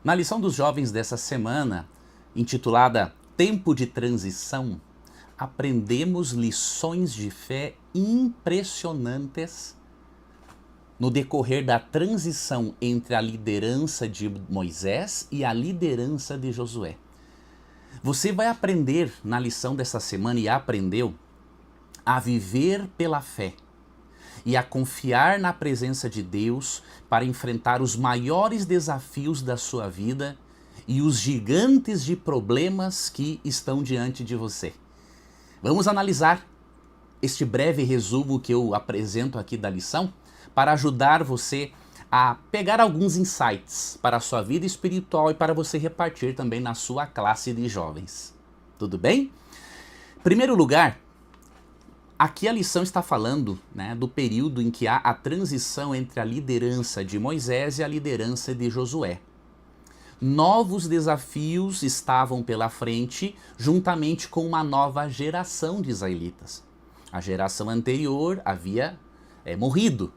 Na lição dos jovens dessa semana, intitulada Tempo de Transição, aprendemos lições de fé impressionantes no decorrer da transição entre a liderança de Moisés e a liderança de Josué. Você vai aprender na lição dessa semana e aprendeu a viver pela fé e a confiar na presença de Deus para enfrentar os maiores desafios da sua vida e os gigantes de problemas que estão diante de você. Vamos analisar este breve resumo que eu apresento aqui da lição para ajudar você a pegar alguns insights para a sua vida espiritual e para você repartir também na sua classe de jovens. Tudo bem? Em primeiro lugar, aqui a lição está falando, do período em que há a transição entre a liderança de Moisés e a liderança de Josué. Novos desafios estavam pela frente, juntamente com uma nova geração de israelitas. A geração anterior havia morrido.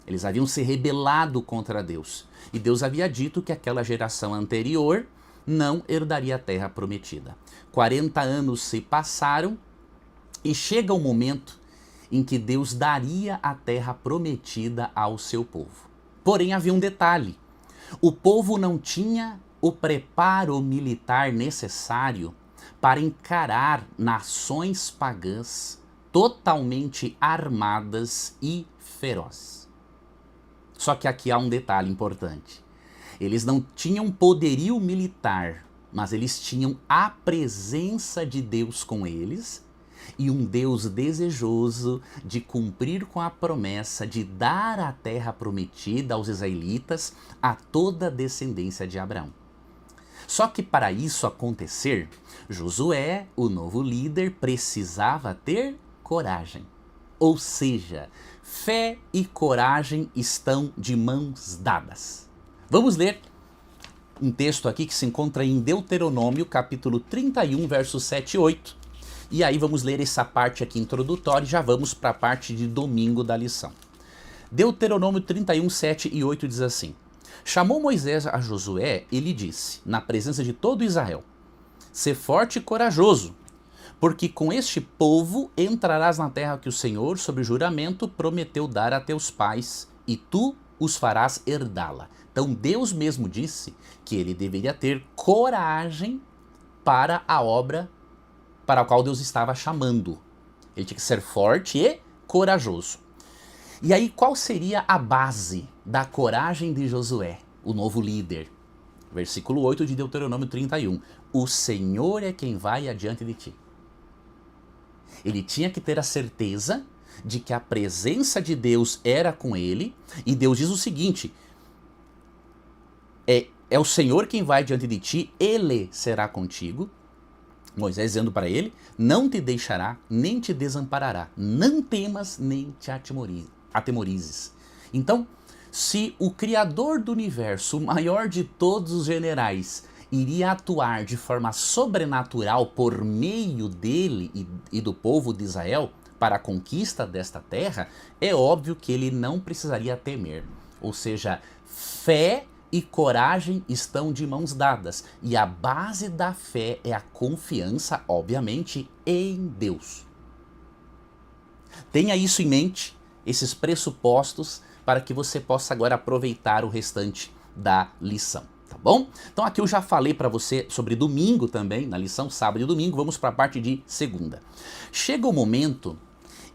Eles haviam se rebelado contra Deus. E Deus havia dito que aquela geração anterior não herdaria a terra prometida. 40 anos se passaram e chega o momento em que Deus daria a terra prometida ao seu povo. Porém, havia um detalhe. O povo não tinha o preparo militar necessário para encarar nações pagãs totalmente armadas e ferozes. Só que aqui há um detalhe importante. Eles não tinham poderio militar, mas eles tinham a presença de Deus com eles e um Deus desejoso de cumprir com a promessa de dar a terra prometida aos israelitas a toda a descendência de Abraão. Só que para isso acontecer, Josué, o novo líder, precisava ter coragem. Ou seja, fé e coragem estão de mãos dadas. Vamos ler um texto aqui que se encontra em Deuteronômio, capítulo 31, versos 7 e 8. E aí vamos ler essa parte aqui introdutória e já vamos para a parte de domingo da lição. Deuteronômio 31, 7 e 8 diz assim: Chamou Moisés a Josué e lhe disse, na presença de todo Israel: Sê forte e corajoso, porque com este povo entrarás na terra que o Senhor, sob juramento, prometeu dar a teus pais, e tu os farás herdá-la. Então Deus mesmo disse que ele deveria ter coragem para a obra para a qual Deus estava chamando. Ele tinha que ser forte e corajoso. E aí, qual seria a base da coragem de Josué, o novo líder? Versículo 8 de Deuteronômio 31. O Senhor é quem vai adiante de ti. Ele tinha que ter a certeza de que a presença de Deus era com ele, e Deus diz o seguinte: é o Senhor quem vai diante de ti, ele será contigo. Moisés dizendo para ele: não te deixará, nem te desamparará, não temas, nem te atemorizes. Então, se o Criador do universo, o maior de todos os generais, iria atuar de forma sobrenatural por meio dele e do povo de Israel para a conquista desta terra, é óbvio que ele não precisaria temer. Ou seja, fé e coragem estão de mãos dadas. E a base da fé é a confiança, obviamente, em Deus. Tenha isso em mente, esses pressupostos, para que você possa agora aproveitar o restante da lição. Tá bom? Então aqui eu já falei para você sobre domingo também, na lição sábado e domingo, vamos para a parte de segunda. Chega o momento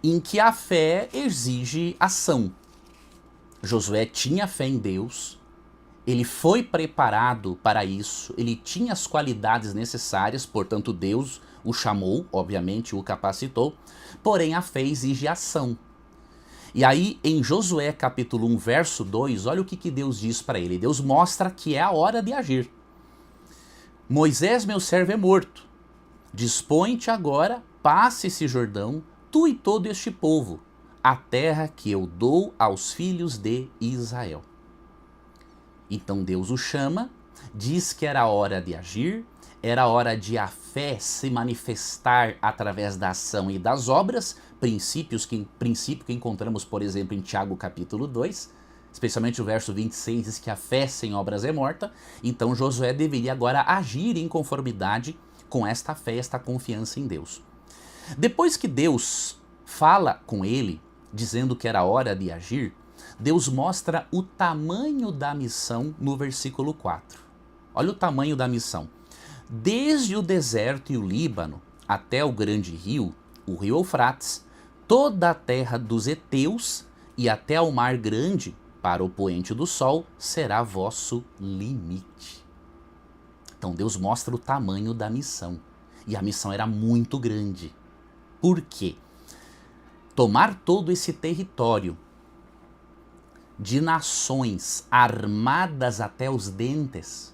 em que a fé exige ação. Josué tinha fé em Deus, ele foi preparado para isso, ele tinha as qualidades necessárias, portanto Deus o chamou, obviamente o capacitou, porém a fé exige ação. E aí em Josué capítulo 1, verso 2, olha o que Deus diz para ele. Deus mostra que é a hora de agir. Moisés, meu servo, é morto. Dispõe-te agora, passe esse Jordão, tu e todo este povo, a terra que eu dou aos filhos de Israel. Então Deus o chama, diz que era hora de agir, era hora de a fé se manifestar através da ação e das obras, princípio que encontramos, por exemplo, em Tiago capítulo 2, Especialmente o verso 26 diz que a fé sem obras é morta. Então Josué deveria agora agir em conformidade com esta fé, esta confiança em Deus. Depois que Deus fala com ele, dizendo que era hora de agir, Deus mostra o tamanho da missão no versículo 4. Olha o tamanho da missão. Desde o deserto e o Líbano até o grande rio, o rio Eufrates, toda a terra dos heteus e até ao mar grande, para o poente do sol, será vosso limite. Então Deus mostra o tamanho da missão. E a missão era muito grande. Por quê? Tomar todo esse território de nações armadas até os dentes,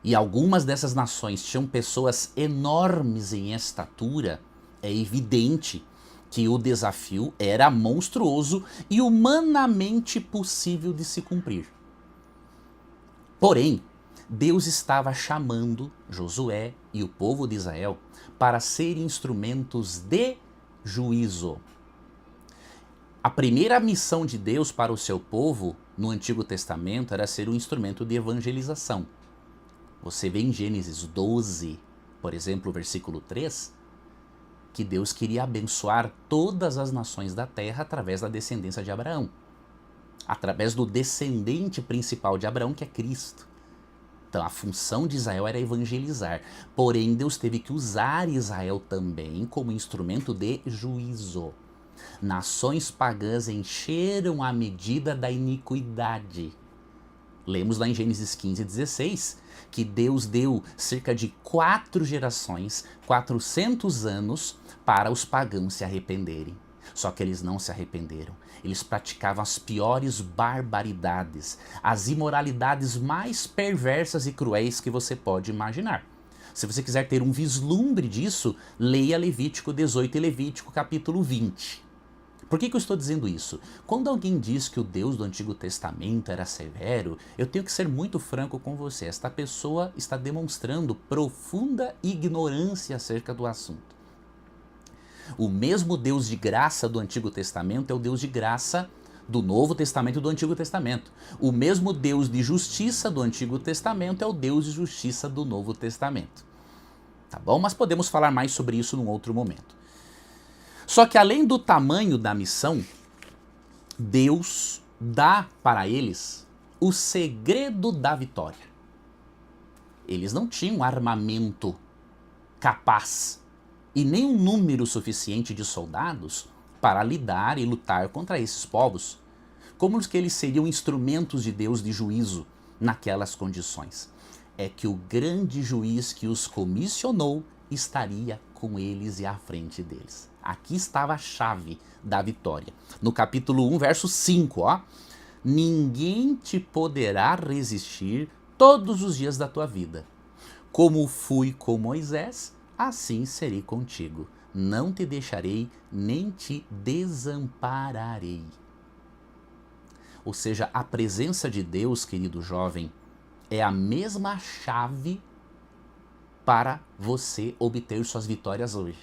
e algumas dessas nações tinham pessoas enormes em estatura, é evidente que o desafio era monstruoso e humanamente possível de se cumprir. Porém, Deus estava chamando Josué e o povo de Israel para serem instrumentos de juízo. A primeira missão de Deus para o seu povo no Antigo Testamento era ser um instrumento de evangelização. Você vê em Gênesis 12, por exemplo, versículo 3, que Deus queria abençoar todas as nações da terra através da descendência de Abraão. Através do descendente principal de Abraão, que é Cristo. Então a função de Israel era evangelizar. Porém, Deus teve que usar Israel também como instrumento de juízo. Nações pagãs encheram a medida da iniquidade. Lemos lá em Gênesis 15:16, que Deus deu cerca de 4 gerações, 400 anos, para os pagãos se arrependerem. Só que eles não se arrependeram. Eles praticavam as piores barbaridades, as imoralidades mais perversas e cruéis que você pode imaginar. Se você quiser ter um vislumbre disso, leia Levítico 18 e Levítico capítulo 20. Por que eu estou dizendo isso? Quando alguém diz que o Deus do Antigo Testamento era severo, eu tenho que ser muito franco com você. Esta pessoa está demonstrando profunda ignorância acerca do assunto. O mesmo Deus de graça do Antigo Testamento é o Deus de graça do Novo Testamento e do Antigo Testamento. O mesmo Deus de justiça do Antigo Testamento é o Deus de justiça do Novo Testamento. Tá bom? Mas podemos falar mais sobre isso num outro momento. Só que além do tamanho da missão, Deus dá para eles o segredo da vitória. Eles não tinham armamento capaz e nem um número suficiente de soldados para lidar e lutar contra esses povos. Como que eles seriam instrumentos de Deus de juízo naquelas condições? É que o grande juiz que os comissionou estaria com eles e à frente deles. Aqui estava a chave da vitória. No capítulo 1, verso 5, ó. Ninguém te poderá resistir todos os dias da tua vida. Como fui com Moisés, assim serei contigo. Não te deixarei, nem te desampararei. Ou seja, a presença de Deus, querido jovem, é a mesma chave para você obter suas vitórias hoje.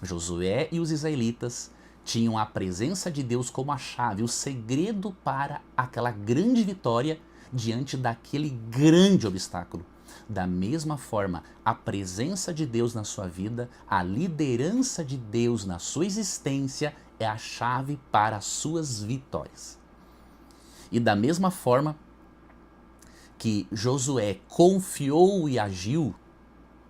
Josué e os israelitas tinham a presença de Deus como a chave, o segredo para aquela grande vitória diante daquele grande obstáculo. Da mesma forma, a presença de Deus na sua vida, a liderança de Deus na sua existência é a chave para as suas vitórias. E da mesma forma que Josué confiou e agiu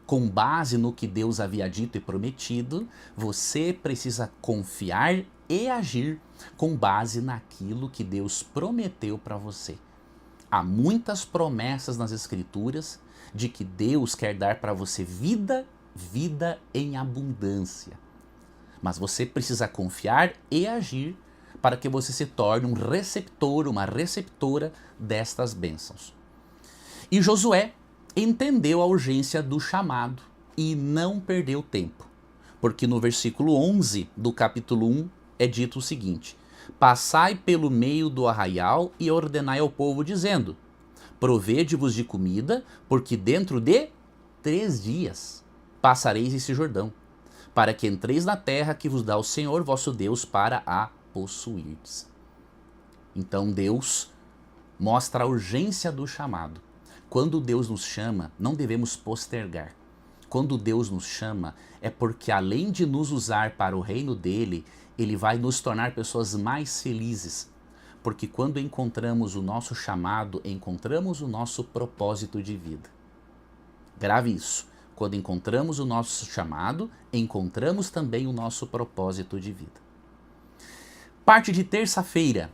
com base no que Deus havia dito e prometido, você precisa confiar e agir com base naquilo que Deus prometeu para você. Há muitas promessas nas Escrituras de que Deus quer dar para você vida, vida em abundância. Mas você precisa confiar e agir para que você se torne um receptor, uma receptora destas bênçãos. E Josué entendeu a urgência do chamado e não perdeu tempo. Porque no versículo 11 do capítulo 1 é dito o seguinte: passai pelo meio do arraial e ordenai ao povo, dizendo: provede-vos de comida, porque dentro de 3 dias passareis esse Jordão, para que entreis na terra que vos dá o Senhor vosso Deus para a possuirdes. Então Deus mostra a urgência do chamado. Quando Deus nos chama, não devemos postergar. Quando Deus nos chama, é porque além de nos usar para o reino dele, ele vai nos tornar pessoas mais felizes. Porque quando encontramos o nosso chamado, encontramos o nosso propósito de vida. Grave isso. Quando encontramos o nosso chamado, encontramos também o nosso propósito de vida. Parte de terça-feira.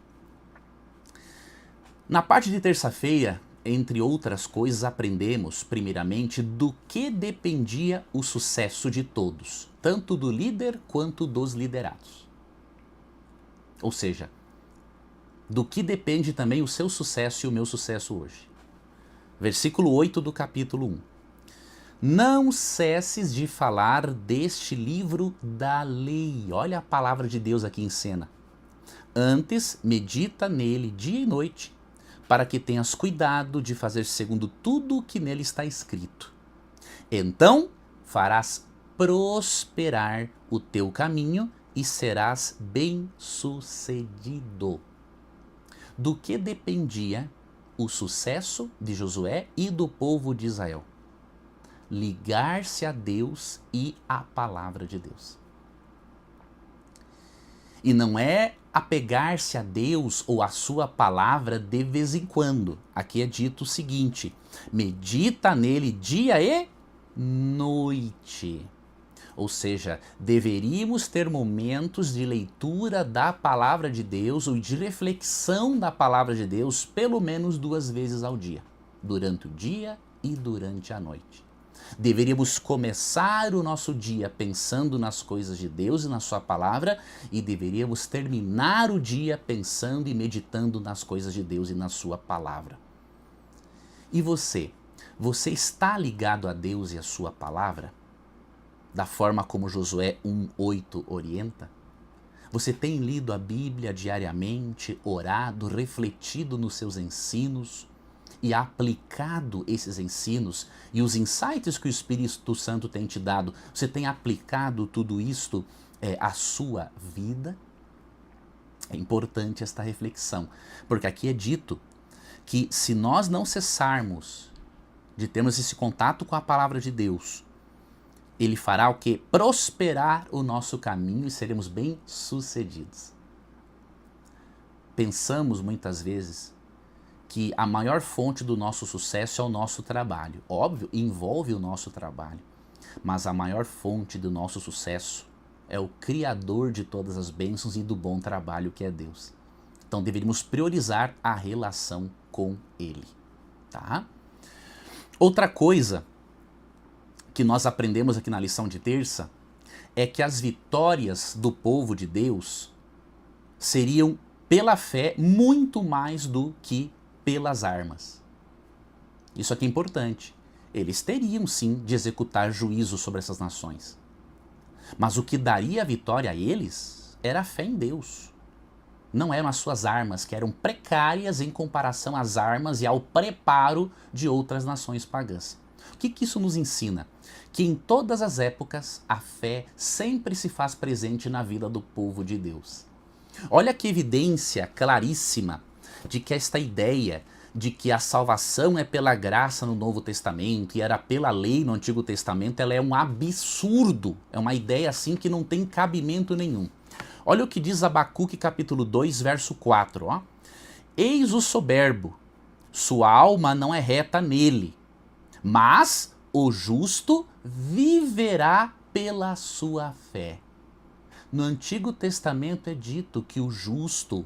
Na parte de terça-feira, entre outras coisas, aprendemos, primeiramente, do que dependia o sucesso de todos, tanto do líder quanto dos liderados. Ou seja, do que depende também o seu sucesso e o meu sucesso hoje. Versículo 8 do capítulo 1. Não cesses de falar deste livro da lei. Olha a palavra de Deus aqui em cena. Antes, medita nele dia e noite, para que tenhas cuidado de fazer segundo tudo o que nele está escrito. Então farás prosperar o teu caminho e serás bem-sucedido. Do que dependia o sucesso de Josué e do povo de Israel? Ligar-se a Deus e à palavra de Deus. E não é apegar-se a Deus ou a sua palavra de vez em quando. Aqui é dito o seguinte: medita nele dia e noite. Ou seja, deveríamos ter momentos de leitura da palavra de Deus ou de reflexão da palavra de Deus pelo menos 2 vezes ao dia, durante o dia e durante a noite. Deveríamos começar o nosso dia pensando nas coisas de Deus e na sua palavra, e deveríamos terminar o dia pensando e meditando nas coisas de Deus e na sua palavra. E você? Você está ligado a Deus e a sua palavra? Da forma como Josué 1:8 orienta? Você tem lido a Bíblia diariamente, orado, refletido nos seus ensinos e aplicado esses ensinos e os insights que o Espírito Santo tem te dado? Você tem aplicado tudo isto à sua vida? É importante esta reflexão, porque aqui é dito que se nós não cessarmos de termos esse contato com a palavra de Deus, ele fará o quê? Prosperar o nosso caminho e seremos bem-sucedidos. Pensamos muitas vezes que a maior fonte do nosso sucesso é o nosso trabalho. Óbvio, envolve o nosso trabalho, mas a maior fonte do nosso sucesso é o Criador de todas as bênçãos e do bom trabalho, que é Deus. Então deveríamos priorizar a relação com Ele, tá? Outra coisa que nós aprendemos aqui na lição de terça é que as vitórias do povo de Deus seriam pela fé muito mais do que pelas armas. Isso aqui é importante. Eles teriam sim de executar juízo sobre essas nações. Mas o que daria a vitória a eles era a fé em Deus. Não eram as suas armas, que eram precárias em comparação às armas e ao preparo de outras nações pagãs. O que isso nos ensina? Que em todas as épocas a fé sempre se faz presente na vida do povo de Deus. Olha que evidência claríssima de que esta ideia de que a salvação é pela graça no Novo Testamento e era pela lei no Antigo Testamento, ela é um absurdo, é uma ideia assim que não tem cabimento nenhum. Olha o que diz Abacuque capítulo 2, verso 4. Ó. Eis o soberbo, sua alma não é reta nele, mas o justo viverá pela sua fé. No Antigo Testamento é dito que o justo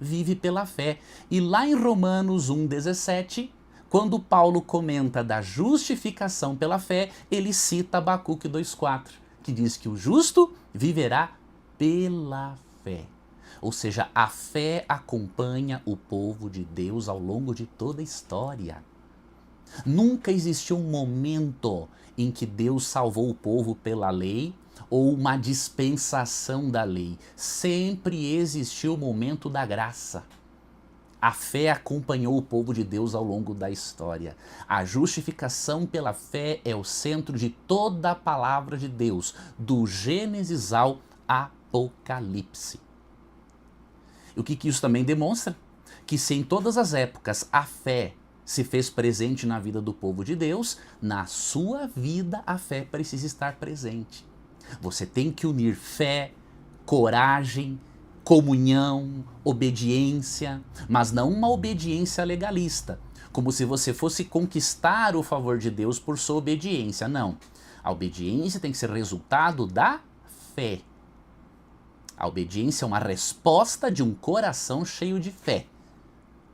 vive pela fé. E lá em Romanos 1,17, quando Paulo comenta da justificação pela fé, ele cita Abacuque 2,4, que diz que o justo viverá pela fé. Ou seja, a fé acompanha o povo de Deus ao longo de toda a história. Nunca existiu um momento em que Deus salvou o povo pela lei ou uma dispensação da lei. Sempre existiu o momento da graça. A fé acompanhou o povo de Deus ao longo da história. A justificação pela fé é o centro de toda a palavra de Deus, do Gênesis ao Apocalipse. E o que isso também demonstra? que se em todas as épocas a fé se fez presente na vida do povo de Deus, na sua vida a fé precisa estar presente. Você tem que unir fé, coragem, comunhão, obediência, mas não uma obediência legalista, como se você fosse conquistar o favor de Deus por sua obediência. Não. A obediência tem que ser resultado da fé. A obediência é uma resposta de um coração cheio de fé.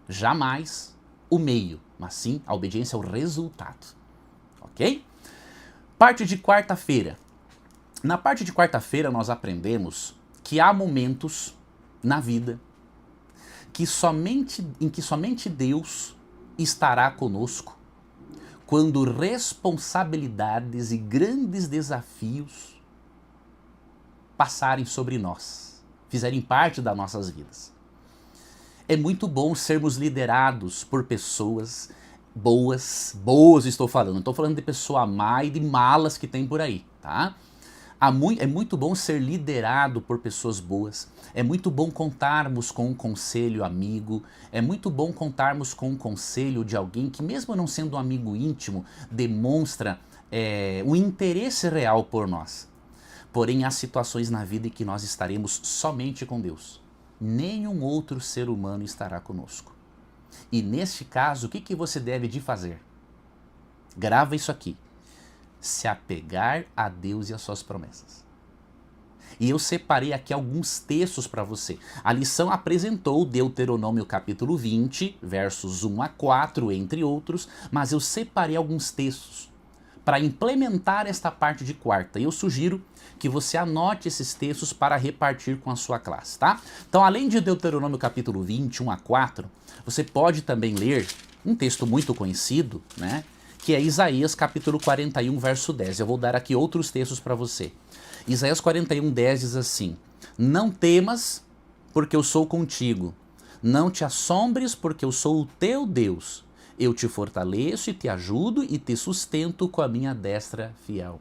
Jamais o meio, mas sim a obediência é o resultado. Ok? Parte de quarta-feira. Na parte de quarta-feira nós aprendemos que há momentos na vida em que somente Deus estará conosco quando responsabilidades e grandes desafios passarem sobre nós, fizerem parte das nossas vidas. É muito bom sermos liderados por pessoas boas estou falando, não estou falando de pessoa má e de malas que tem por aí, tá? É muito bom ser liderado por pessoas boas, é muito bom contarmos com um conselho amigo, é muito bom contarmos com um conselho de alguém que, mesmo não sendo um amigo íntimo, demonstra um interesse real por nós. Porém, há situações na vida em que nós estaremos somente com Deus. Nenhum outro ser humano estará conosco. E neste caso, o que você deve de fazer? Grava isso aqui. Se apegar a Deus e às suas promessas. E eu separei aqui alguns textos para você. A lição apresentou Deuteronômio capítulo 20, versos 1 a 4, entre outros, mas eu separei alguns textos para implementar esta parte de quarta. E eu sugiro que você anote esses textos para repartir com a sua classe, tá? Então, além de Deuteronômio capítulo 20, 1 a 4, você pode também ler um texto muito conhecido, né? Que é Isaías capítulo 41, verso 10. Eu vou dar aqui outros textos para você. Isaías 41, 10 diz assim: Não temas, porque eu sou contigo. Não te assombres, porque eu sou o teu Deus. Eu te fortaleço e te ajudo e te sustento com a minha destra fiel.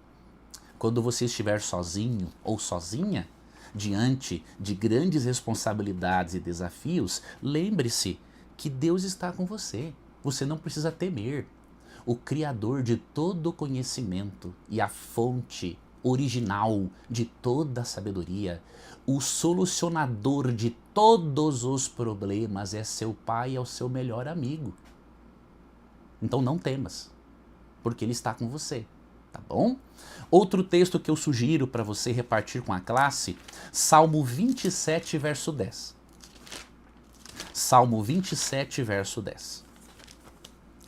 Quando você estiver sozinho ou sozinha, diante de grandes responsabilidades e desafios, lembre-se que Deus está com você. Você não precisa temer. O Criador de todo conhecimento e a fonte original de toda a sabedoria, o solucionador de todos os problemas é seu Pai, é o seu melhor amigo. Então não temas, porque Ele está com você, tá bom? Outro texto que eu sugiro para você repartir com a classe, Salmo 27, verso 10. Salmo 27, verso 10.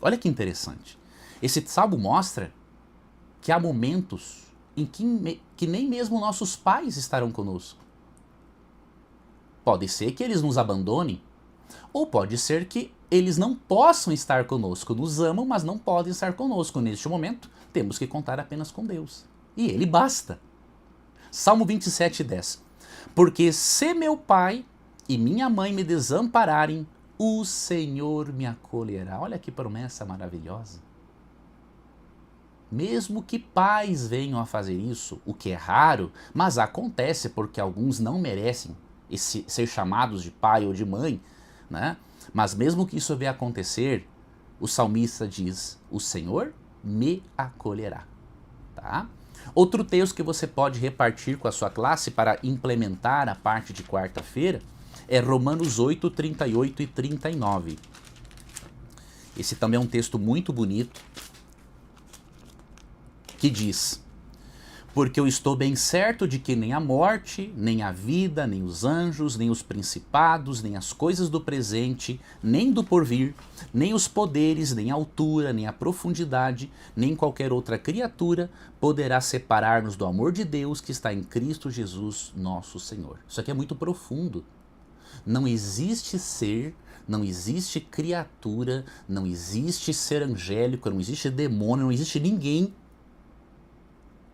Olha que interessante. Esse salmo mostra que há momentos em que nem mesmo nossos pais estarão conosco. Pode ser que eles nos abandonem, ou pode ser que eles não possam estar conosco. Nos amam, mas não podem estar conosco. Neste momento, temos que contar apenas com Deus. E Ele basta. Salmo 27, 10. Porque se meu pai e minha mãe me desampararem, o Senhor me acolherá. Olha que promessa maravilhosa. Mesmo que pais venham a fazer isso, o que é raro, mas acontece porque alguns não merecem ser chamados de pai ou de mãe, né? Mas mesmo que isso venha a acontecer, o salmista diz: o Senhor me acolherá. Tá? Outro texto que você pode repartir com a sua classe para implementar a parte de quarta-feira é Romanos 8, 38 e 39. Esse também é um texto muito bonito, que diz: porque eu estou bem certo de que nem a morte, nem a vida, nem os anjos, nem os principados, nem as coisas do presente, nem do porvir, nem os poderes, nem a altura, nem a profundidade, nem qualquer outra criatura poderá separar-nos do amor de Deus que está em Cristo Jesus, nosso Senhor. Isso aqui é muito profundo. Não existe ser, não existe criatura, não existe ser angélico, não existe demônio, não existe ninguém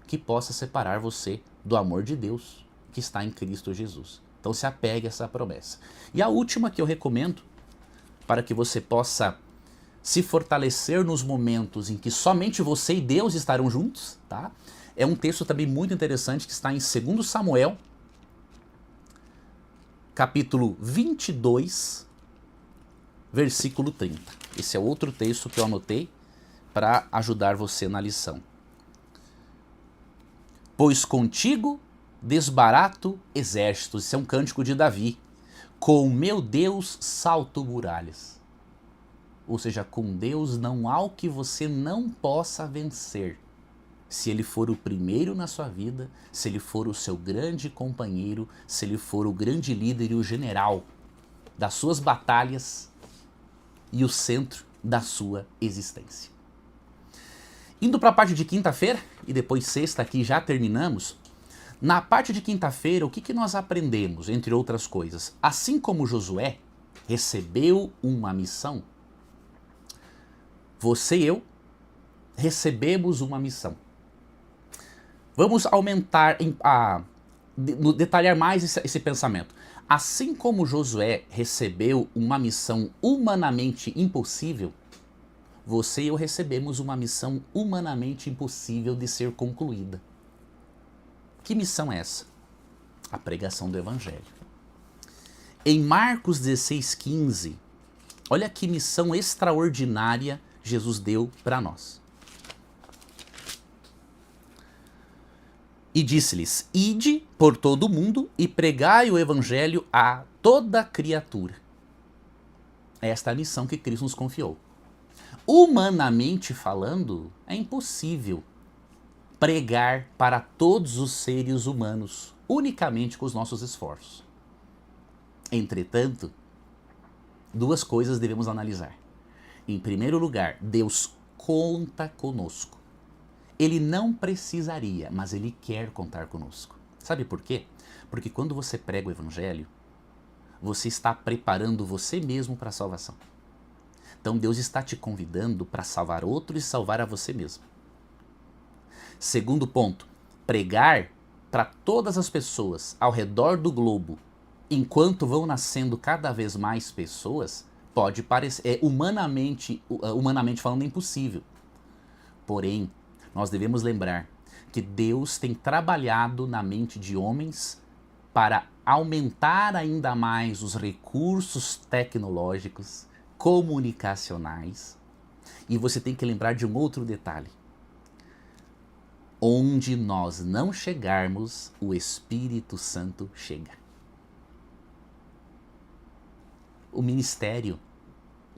que possa separar você do amor de Deus que está em Cristo Jesus. Então se apegue a essa promessa. E a última que eu recomendo, para que você possa se fortalecer nos momentos em que somente você e Deus estarão juntos, tá? É um texto também muito interessante que está em 2 Samuel, capítulo 22, versículo 30. Esse é outro texto que eu anotei para ajudar você na lição. Pois contigo desbarato exércitos. Isso é um cântico de Davi. Com meu Deus salto muralhas. Ou seja, com Deus não há o que você não possa vencer. Se ele for o primeiro na sua vida, se ele for o seu grande companheiro, se ele for o grande líder e o general das suas batalhas e o centro da sua existência. Indo para a parte de quinta-feira, e depois sexta aqui já terminamos, na parte de quinta-feira o que nós aprendemos, entre outras coisas? Assim como Josué recebeu uma missão, você e eu recebemos uma missão. Vamos detalhar mais esse pensamento. Assim como Josué recebeu uma missão humanamente impossível, você e eu recebemos uma missão humanamente impossível de ser concluída. Que missão é essa? A pregação do Evangelho. Em Marcos 16,15, olha que missão extraordinária Jesus deu para nós. E disse-lhes, ide por todo o mundo e pregai o Evangelho a toda criatura. Esta é a missão que Cristo nos confiou. Humanamente falando, é impossível pregar para todos os seres humanos, unicamente com os nossos esforços. Entretanto, duas coisas devemos analisar. Em primeiro lugar, Deus conta conosco. Ele não precisaria, mas Ele quer contar conosco. Sabe por quê? Porque quando você prega o Evangelho, você está preparando você mesmo para a salvação. Então Deus está te convidando para salvar outro e salvar a você mesmo. Segundo ponto, pregar para todas as pessoas ao redor do globo, enquanto vão nascendo cada vez mais pessoas, pode parecer, humanamente falando, impossível. Porém, nós devemos lembrar que Deus tem trabalhado na mente de homens para aumentar ainda mais os recursos tecnológicos, comunicacionais. E você tem que lembrar de um outro detalhe. Onde nós não chegarmos, o Espírito Santo chega. O ministério,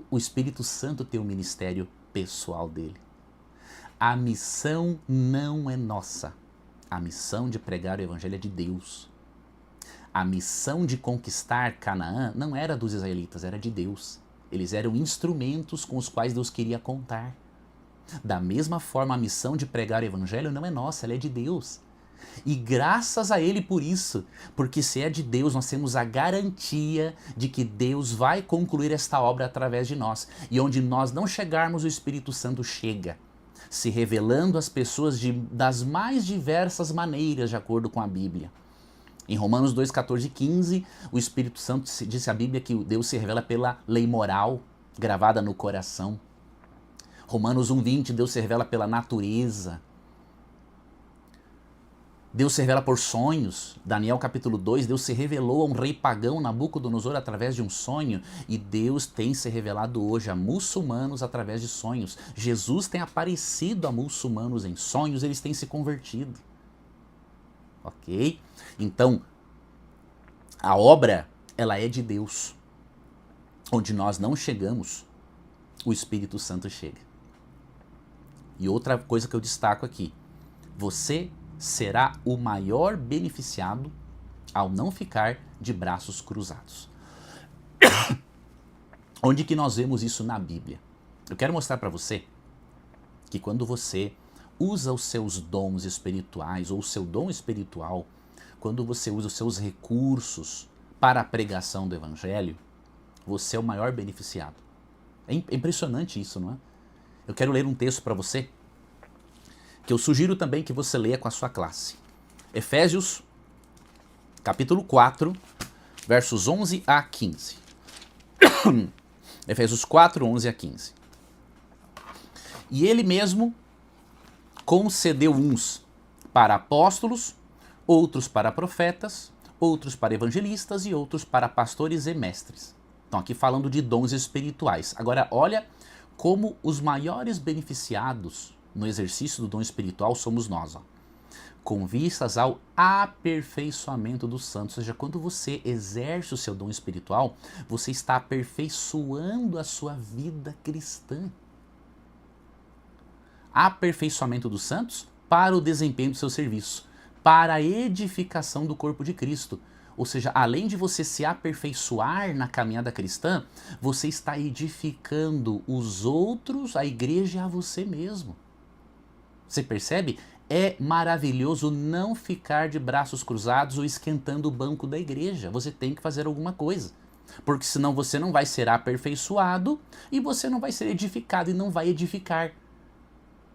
o Espírito Santo tem o ministério pessoal dele. A missão não é nossa. A missão de pregar o Evangelho é de Deus. A missão de conquistar Canaã não era dos israelitas, era de Deus. Eles eram instrumentos com os quais Deus queria contar. Da mesma forma, a missão de pregar o Evangelho não é nossa, ela é de Deus. E graças a Ele por isso, porque se é de Deus, nós temos a garantia de que Deus vai concluir esta obra através de nós. E onde nós não chegarmos, o Espírito Santo chega, se revelando às pessoas das mais diversas maneiras, de acordo com a Bíblia. Em Romanos 2, 14 e 15, o Espírito Santo, disse a Bíblia que Deus se revela pela lei moral, gravada no coração. Romanos 1, 20, Deus se revela pela natureza. Deus se revela por sonhos. Daniel capítulo 2, Deus se revelou a um rei pagão, Nabucodonosor, através de um sonho. E Deus tem se revelado hoje a muçulmanos através de sonhos. Jesus tem aparecido a muçulmanos em sonhos, eles têm se convertido. Ok? Então, a obra, ela é de Deus. Onde nós não chegamos, o Espírito Santo chega. E outra coisa que eu destaco aqui, você será o maior beneficiado ao não ficar de braços cruzados. Onde que nós vemos isso na Bíblia? Eu quero mostrar para você que quando você usa os seus dons espirituais ou o seu dom espiritual, quando você usa os seus recursos para a pregação do Evangelho, você é o maior beneficiado. É impressionante isso, não é? Eu quero ler um texto para você, que eu sugiro também que você leia com a sua classe. Efésios, capítulo 4, versos 11 a 15. Efésios 4, 11 a 15. E ele mesmo concedeu uns para apóstolos, outros para profetas, outros para evangelistas e outros para pastores e mestres. Então aqui falando de dons espirituais. Agora olha como os maiores beneficiados no exercício do dom espiritual somos nós, ó. Com vistas ao aperfeiçoamento dos santos. Ou seja, quando você exerce o seu dom espiritual, você está aperfeiçoando a sua vida cristã. Aperfeiçoamento dos santos para o desempenho do seu serviço, para a edificação do corpo de Cristo. Ou seja, além de você se aperfeiçoar na caminhada cristã, você está edificando os outros, a igreja e a você mesmo. Você percebe? É maravilhoso não ficar de braços cruzados ou esquentando o banco da igreja. Você tem que fazer alguma coisa. Porque senão você não vai ser aperfeiçoado e você não vai ser edificado e não vai edificar.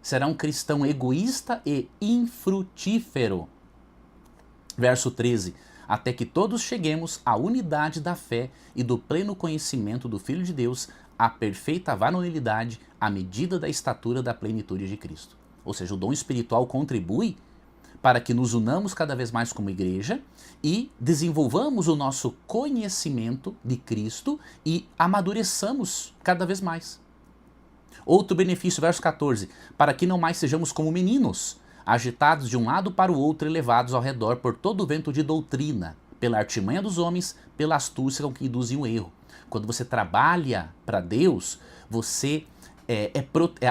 Será um cristão egoísta e infrutífero. Verso 13. Até que todos cheguemos à unidade da fé e do pleno conhecimento do Filho de Deus, à perfeita varonilidade, à medida da estatura da plenitude de Cristo. Ou seja, o dom espiritual contribui para que nos unamos cada vez mais como igreja e desenvolvamos o nosso conhecimento de Cristo e amadureçamos cada vez mais. Outro benefício, verso 14, para que não mais sejamos como meninos, agitados de um lado para o outro e levados ao redor por todo o vento de doutrina, pela artimanha dos homens, pela astúcia com que induzem o erro. Quando você trabalha para Deus, você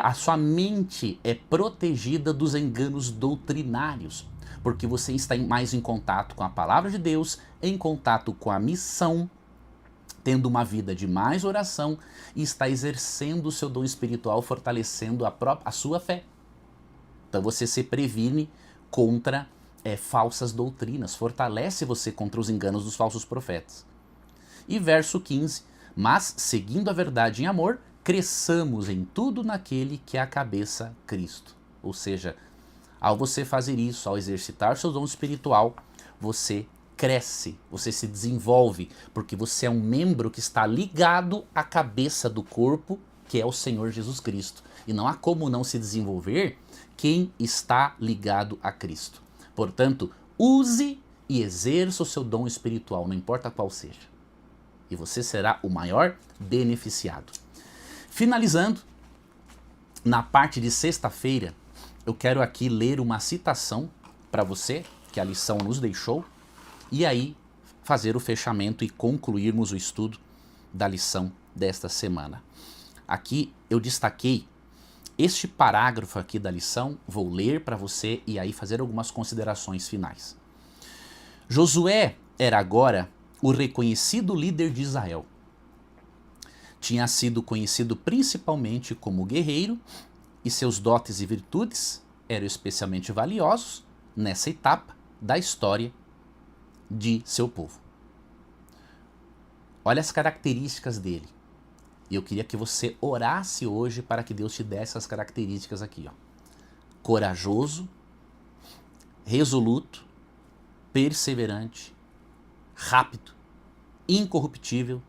a sua mente é protegida dos enganos doutrinários, porque você está mais em contato com a palavra de Deus, em contato com a missão, tendo uma vida de mais oração e está exercendo o seu dom espiritual, fortalecendo a sua fé. Então você se previne contra falsas doutrinas, fortalece você contra os enganos dos falsos profetas. E verso 15, mas seguindo a verdade em amor, cresçamos em tudo naquele que é a cabeça, Cristo. Ou seja, ao você fazer isso, ao exercitar seu dom espiritual, você cresce, você se desenvolve, porque você é um membro que está ligado à cabeça do corpo, que é o Senhor Jesus Cristo. E não há como não se desenvolver quem está ligado a Cristo. Portanto, use e exerça o seu dom espiritual, não importa qual seja. E você será o maior beneficiado. Finalizando, na parte de sexta-feira, eu quero aqui ler uma citação para você, que a lição nos deixou, e aí fazer o fechamento e concluirmos o estudo da lição desta semana. Aqui eu destaquei este parágrafo aqui da lição, vou ler para você e aí fazer algumas considerações finais. Josué era agora o reconhecido líder de Israel. Tinha sido conhecido principalmente como guerreiro e seus dotes e virtudes eram especialmente valiosos nessa etapa da história de seu povo. Olha as características dele. E eu queria que você orasse hoje para que Deus te desse essas características aqui, ó. Corajoso, resoluto, perseverante, rápido, incorruptível,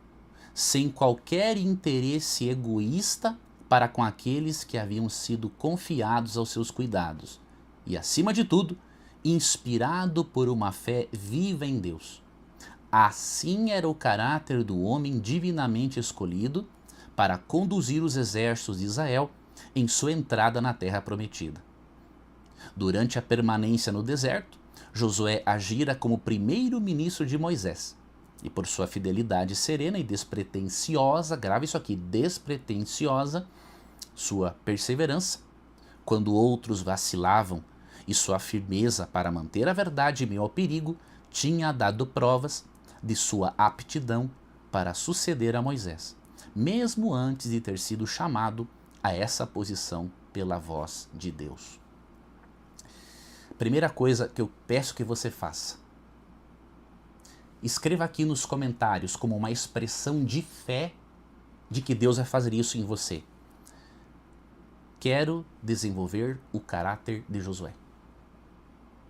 sem qualquer interesse egoísta para com aqueles que haviam sido confiados aos seus cuidados. E, acima de tudo, inspirado por uma fé viva em Deus. Assim era o caráter do homem divinamente escolhido para conduzir os exércitos de Israel em sua entrada na terra prometida. Durante a permanência no deserto, Josué agira como primeiro-ministro de Moisés, e por sua fidelidade serena e despretensiosa, grave isso aqui, despretensiosa, sua perseverança, quando outros vacilavam, e sua firmeza para manter a verdade em meio ao perigo, tinha dado provas de sua aptidão para suceder a Moisés, mesmo antes de ter sido chamado a essa posição pela voz de Deus. Primeira coisa que eu peço que você faça, escreva aqui nos comentários como uma expressão de fé de que Deus vai fazer isso em você. Quero desenvolver o caráter de Josué.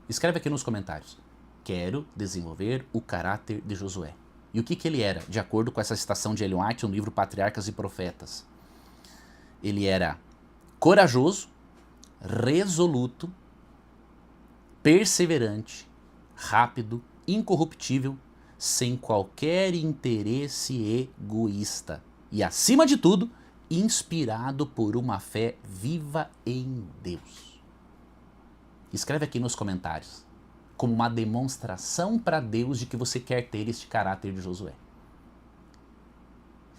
Escreve aqui nos comentários. Quero desenvolver o caráter de Josué. E o que ele era, de acordo com essa citação de Ellen White no livro Patriarcas e Profetas? Ele era corajoso, resoluto, perseverante, rápido, incorruptível, sem qualquer interesse egoísta e, acima de tudo, inspirado por uma fé viva em Deus. Escreve aqui nos comentários, como uma demonstração para Deus de que você quer ter este caráter de Josué.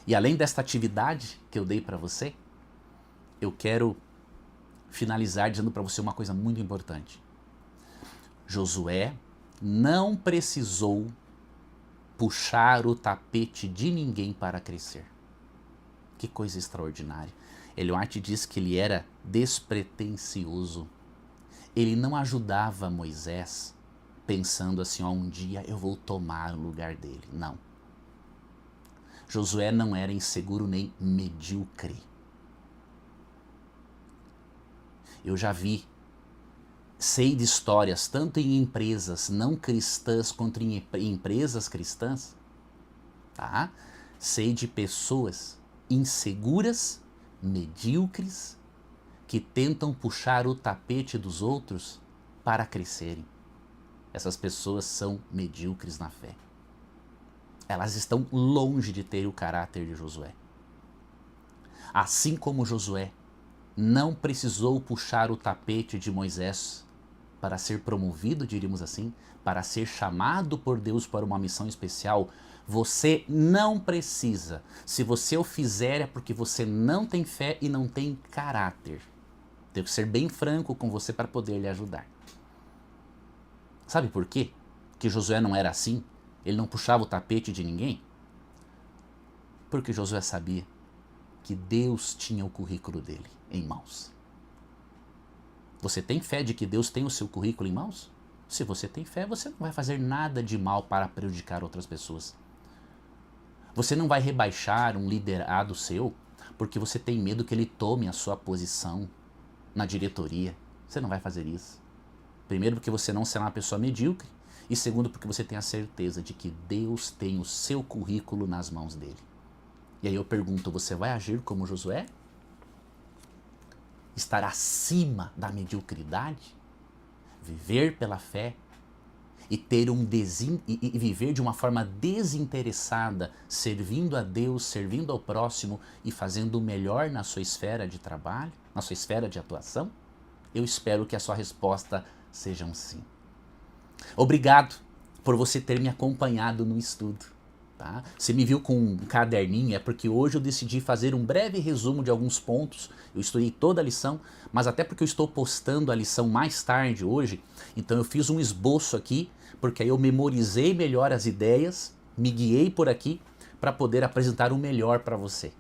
E além desta atividade que eu dei para você, eu quero finalizar dizendo para você uma coisa muito importante. Josué não precisou puxar o tapete de ninguém para crescer. Que coisa extraordinária. Ellen White diz que ele era despretensioso. Ele não ajudava Moisés pensando assim, ó, um dia eu vou tomar o lugar dele. Não. Josué não era inseguro nem medíocre. Eu já sei de histórias, tanto em empresas não cristãs quanto em empresas cristãs, tá? Sei de pessoas inseguras, medíocres, que tentam puxar o tapete dos outros para crescerem. Essas pessoas são medíocres na fé. Elas estão longe de ter o caráter de Josué. Assim como Josué não precisou puxar o tapete de Moisés para ser promovido, diríamos assim, para ser chamado por Deus para uma missão especial, você não precisa. Se você o fizer é porque você não tem fé e não tem caráter. Tenho que ser bem franco com você para poder lhe ajudar. Sabe por quê que Josué não era assim? Ele não puxava o tapete de ninguém? Porque Josué sabia que Deus tinha o currículo dele em mãos. Você tem fé de que Deus tem o seu currículo em mãos? Se você tem fé, você não vai fazer nada de mal para prejudicar outras pessoas. Você não vai rebaixar um liderado seu porque você tem medo que ele tome a sua posição na diretoria. Você não vai fazer isso. Primeiro, porque você não será uma pessoa medíocre. E segundo, porque você tem a certeza de que Deus tem o seu currículo nas mãos dele. E aí eu pergunto, você vai agir como Josué? Estar acima da mediocridade? Viver pela fé? E ter e viver de uma forma desinteressada, servindo a Deus, servindo ao próximo e fazendo o melhor na sua esfera de trabalho, na sua esfera de atuação? Eu espero que a sua resposta seja um sim. Obrigado por você ter me acompanhado no estudo. Tá? Você me viu com um caderninho, é porque hoje eu decidi fazer um breve resumo de alguns pontos. Eu estudei toda a lição, mas até porque eu estou postando a lição mais tarde hoje, então eu fiz um esboço aqui, porque aí eu memorizei melhor as ideias, me guiei por aqui para poder apresentar o melhor para você.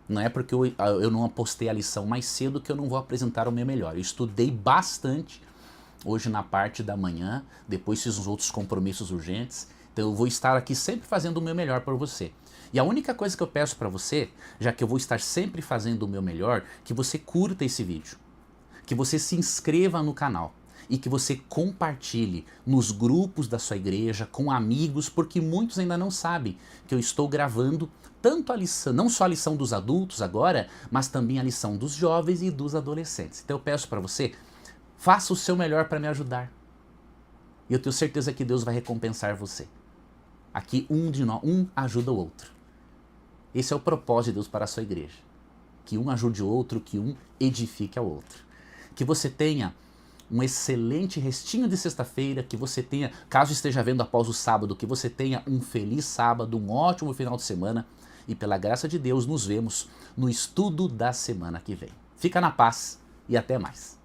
Não é porque eu não postei a lição mais cedo que eu não vou apresentar o meu melhor. Eu estudei bastante hoje na parte da manhã, depois fiz uns outros compromissos urgentes. Então eu vou estar aqui sempre fazendo o meu melhor por você. E a única coisa que eu peço para você, já que eu vou estar sempre fazendo o meu melhor, que você curta esse vídeo, que você se inscreva no canal e que você compartilhe nos grupos da sua igreja, com amigos, porque muitos ainda não sabem que eu estou gravando tanto a lição, não só a lição dos adultos agora, mas também a lição dos jovens e dos adolescentes. Então eu peço para você, faça o seu melhor para me ajudar. E eu tenho certeza que Deus vai recompensar você. Aqui um ajuda o outro. Esse é o propósito de Deus para a sua igreja. Que um ajude o outro, que um edifique ao outro. Que você tenha um excelente restinho de sexta-feira, que você tenha, caso esteja vendo após o sábado, que você tenha um feliz sábado, um ótimo final de semana. E pela graça de Deus nos vemos no estudo da semana que vem. Fica na paz e até mais.